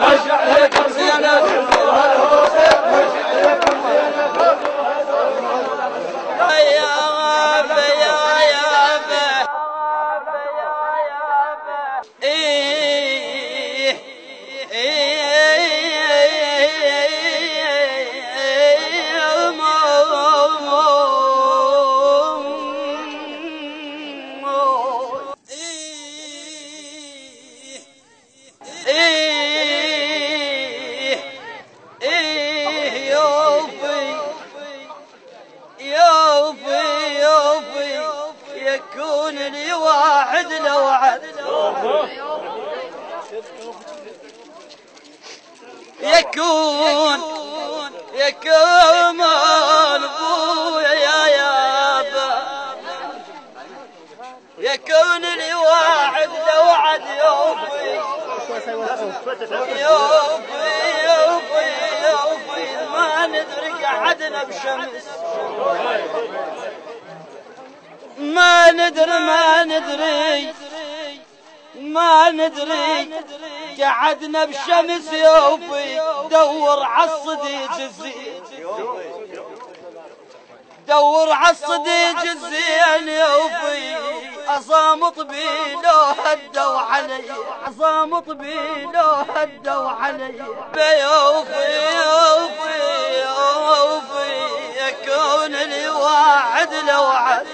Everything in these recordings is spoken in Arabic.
خش عليكم زينب يكون لي واحد لو عد يكون ابويا يا يابا يكون لي واحد لو عد يوفي ما ندرك عدنا بشمس ما ندري قعدنا بشمس يوفي دور عالصديق الزين دور عالصديق الزين يوفي أصامط بي لو هدوا علي أصامط بي لو هدوا علي بيوفي يكون لي واحد لو عد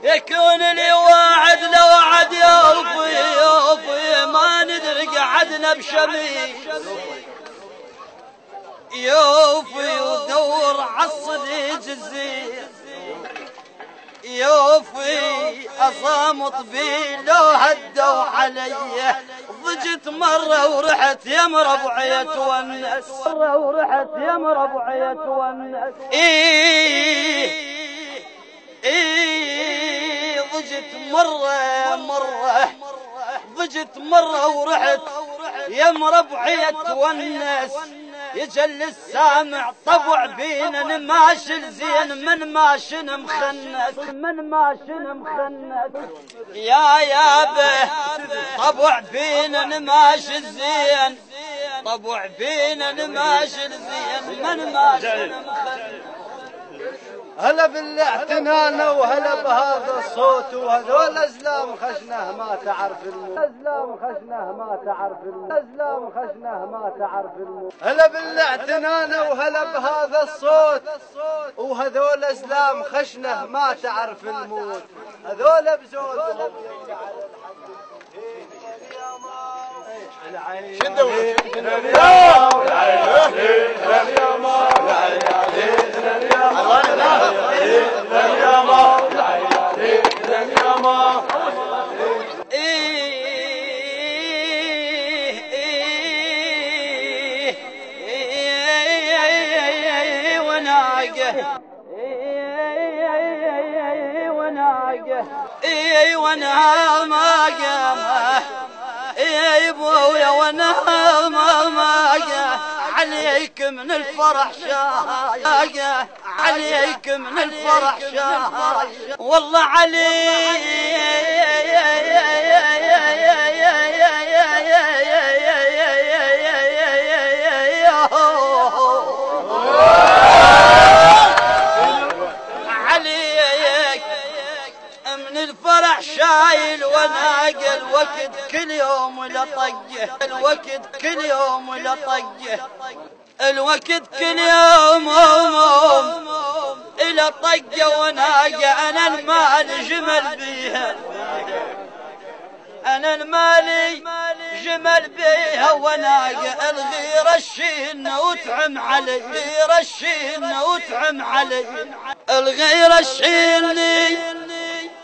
يكون لي واحد لو عد يوفي ما ندري قعدنا بشميس يوفي ودور عالصديق الزين يوفي أصامط بي لو هدوا علي ضجت مرة ورحت يمر ابوعية والناس ضجت مرة ورحت يمر ابوعية والناس يجل السامع طبع بينا نماشل زين من ماشن مخنث يا يابه طبع بينا نماشل زين طبع بينا نماشل زين من ماشن مخنث هلا بالاعتنان وهلا بهذا الصوت وهذول ازلام خشنه ما تعرف الموت هلا بالاعتنان وهلا بهذا الصوت وهذول ازلام خشنه ما تعرف الموت هذول بزودهم ونهار ما قام ابويا ونهار ما قام عليك من الفرح شايقه عليك من الفرح شايقه والله عليك من الفرح شايل وناقه الوقت كل يوم لطقه الوقت كل يوم إلى طقه وناقه أنا المال جمل بيها أنا المالي جمل بيها وناقه الغيرة الشين وتعم علي الغيرة الشين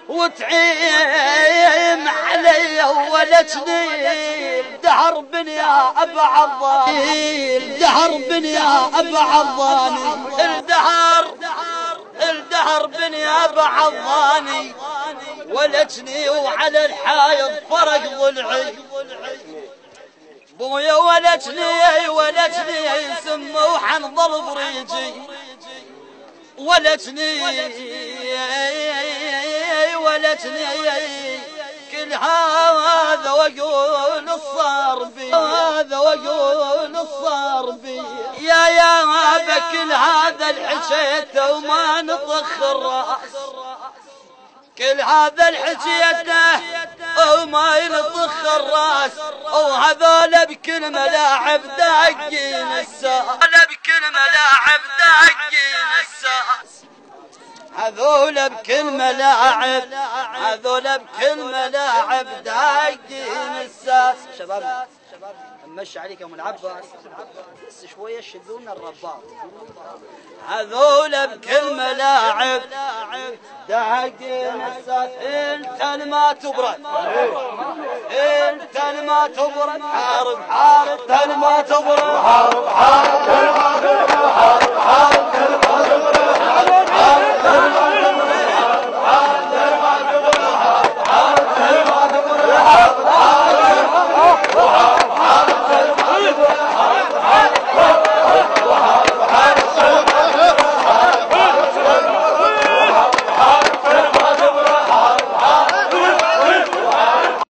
وتعيم علي ولتني الدهر بنيا أبا عضاني الدهر بنيا أبا عضاني ولتني وعلى الحايض فرق ضلعي بويا ولتني سمو حنظل بريجي ولتني كل هذا واقول الصاربي هذا واقول الصاربي يا بكل هذا الحشيت وما نطخ الراس كل هذا الحشيته وما يلطخ الراس وهذول بكل ملاعب داقين الساس بكل ملاعب داقين الساس هذول بكل ملاعب داقين الساس شباب نمشي عليكم العباس بس شويه شدونا الرباط هذول بكل ملاعب داقين الساس انت ما تبرد انت ما تبرد حارب انت ما تبرد حارب